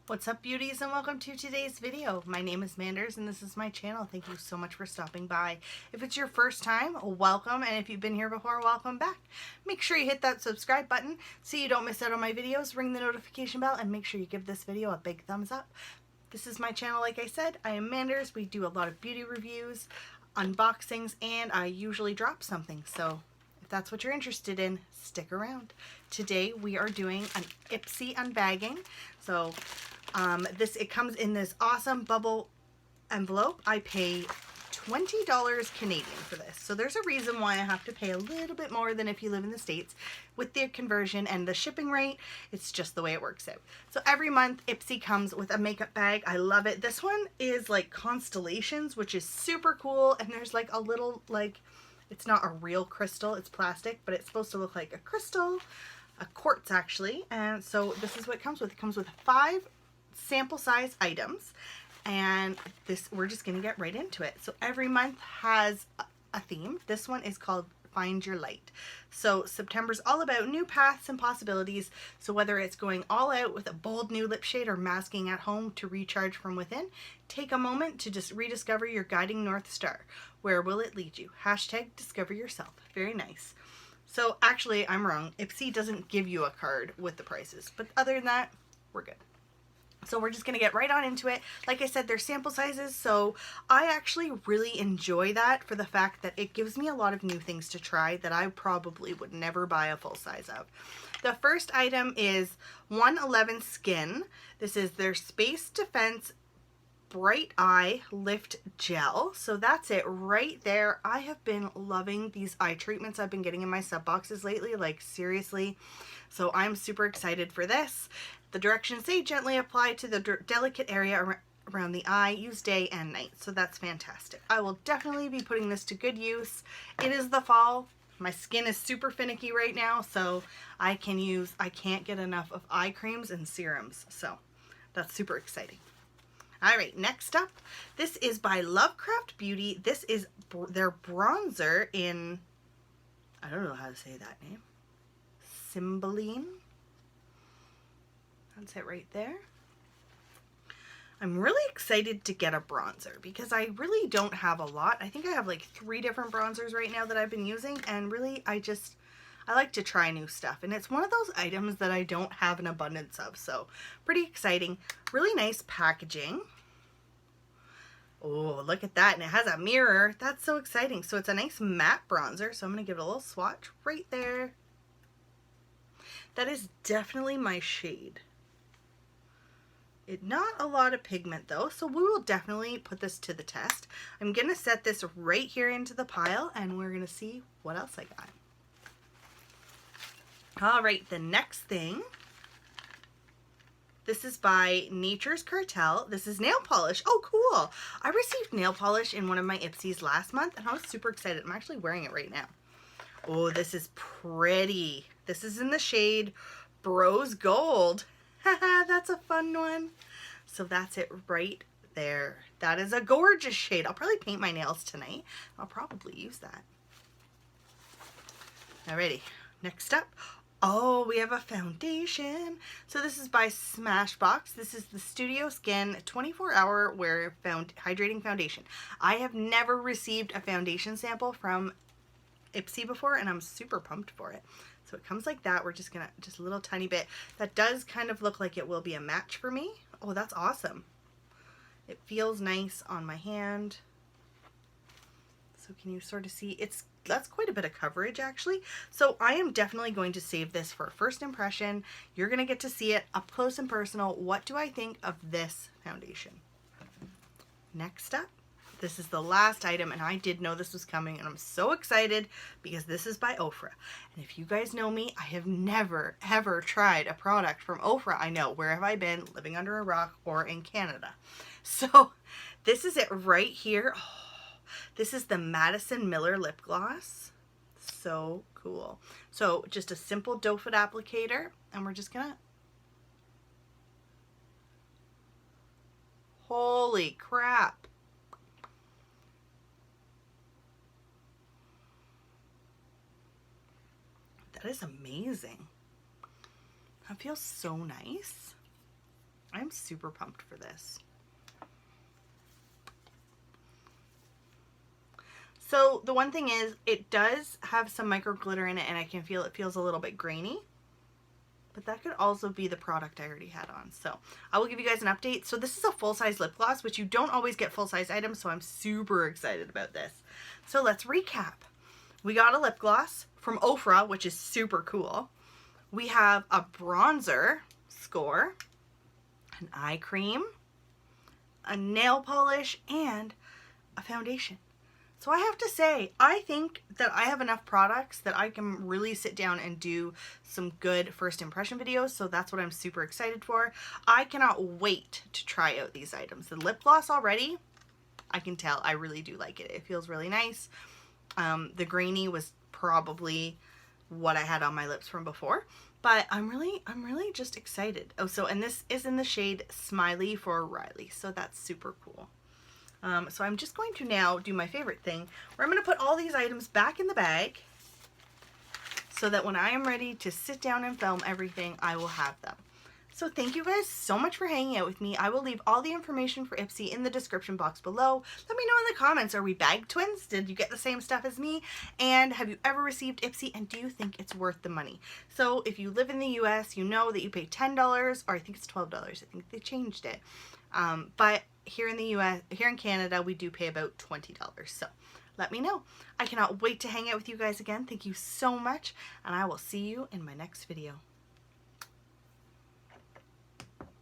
What's up, beauties, and welcome to today's video. My name is Manders and this is my channel. Thank you so much for stopping by. If it's your first time, welcome, and if you've been here before, welcome back. Make sure you hit that subscribe button so you don't miss out on my videos. Ring the notification bell and make sure you give this video a big thumbs up. This is my channel, like I said. I am Manders. We do a lot of beauty reviews, unboxings, and I usually drop something. So if that's what you're interested in, stick around. Today we are doing an IPSY unbagging. So it comes in this awesome bubble envelope. I pay $20 Canadian for this. So there's a reason why I have to pay a little bit more than if you live in the States. With the conversion and the shipping rate, it's just the way it works out. So every month IPSY comes with a makeup bag. I love it. This one is like constellations, which is super cool. And there's like a little, like, it's not a real crystal, it's plastic, but it's supposed to look like a crystal, a quartz actually. And so this is what it comes with. It comes with 5 sample size items, and we're just gonna get right into it. So every month has a theme. This one is called Find Your Light. So September's all about new paths and possibilities. So whether it's going all out with a bold new lip shade or masking at home to recharge from within, take a moment to just rediscover your guiding North Star. Where will it lead you? Hashtag discover yourself. Very nice. So actually, I'm wrong. IPSY doesn't give you a card with the prices, but other than that, we're good. So we're just going to get right on into it. Like I said, they're sample sizes, so I actually really enjoy that for the fact that it gives me a lot of new things to try that I probably would never buy a full size of. The first item is 111 Skin. This is their Space Defense Bright Eye Lift Gel. So that's it right there. I have been loving these eye treatments I've been getting in my sub boxes lately, like seriously. So I'm super excited for this. The directions say gently apply to the delicate area around the eye. Use day and night. So that's fantastic. I will definitely be putting this to good use. It is the fall. My skin is super finicky right now, so I can't get enough of eye creams and serums. So that's super exciting. All right, next up, this is by Lovecraft Beauty. This is their bronzer in, I don't know how to say that name, Cymbeline. That's it right there. I'm really excited to get a bronzer because I really don't have a lot. I think I have like 3 different bronzers right now that I've been using, and really I like to try new stuff, and it's one of those items that I don't have an abundance of, so pretty exciting. Really nice packaging. Oh, look at that, and it has a mirror. That's so exciting. So it's a nice matte bronzer, so I'm going to give it a little swatch right there. That is definitely my shade. Not a lot of pigment though, so we will definitely put this to the test. I'm going to set this right here into the pile, and we're going to see what else I got. All right, the next thing, this is by Nature's Cartel. This is nail polish. Oh, cool. I received nail polish in one of my IPSYs last month, and I was super excited. I'm actually wearing it right now. Oh, this is pretty. This is in the shade Rose Gold. Haha, that's a fun one. So that's it right there. That is a gorgeous shade. I'll probably paint my nails tonight. I'll probably use that. Alrighty, next up. Oh, we have a foundation. So this is by Smashbox. This is the Studio Skin 24-hour wear hydrating foundation. I have never received a foundation sample from IPSY before, and I'm super pumped for it. So it comes like that. We're just gonna, just a little tiny bit. That does kind of look like it will be a match for me. Oh, that's awesome. It feels nice on my hand. So can you sort of see, that's quite a bit of coverage actually. So I am definitely going to save this for first impression. You're gonna get to see it up close and personal. What do I think of this foundation? Next up, this is the last item, and I did know this was coming, and I'm so excited because this is by Ofra. And if you guys know me, I have never ever tried a product from Ofra. I know, where have I been? Living under a rock or in Canada. So this is it right here. Oh, this is the Madison Miller lip gloss. So cool. So just a simple doe foot applicator, and we're just gonna, holy crap. That is amazing. That feels so nice. I'm super pumped for this. So the one thing is, it does have some micro glitter in it, and I can feel it feels a little bit grainy. But that could also be the product I already had on. So I will give you guys an update. So this is a full-size lip gloss, which you don't always get full-size items, so I'm super excited about this. So let's recap. We got a lip gloss from Ofra, which is super cool. We have a bronzer, Score, an eye cream, a nail polish, and a foundation. So I have to say, I think that I have enough products that I can really sit down and do some good first impression videos. So that's what I'm super excited for. I cannot wait to try out these items. The lip gloss already, I can tell I really do like it. It feels really nice. The grainy was probably what I had on my lips from before. But I'm really just excited. Oh, so, and this is in the shade Smiley for Riley. So that's super cool. So I'm just going to now do my favorite thing, where I'm going to put all these items back in the bag so that when I am ready to sit down and film everything, I will have them. So thank you guys so much for hanging out with me. I will leave all the information for IPSY in the description box below. Let me know in the comments, are we bag twins? Did you get the same stuff as me? And have you ever received IPSY, and do you think it's worth the money? So if you live in the US, you know that you pay $10, or I think it's $12. I think they changed it. But here in the US, here in Canada, we do pay about $20. So let me know. I cannot wait to hang out with you guys again. Thank you so much, and I will see you in my next video.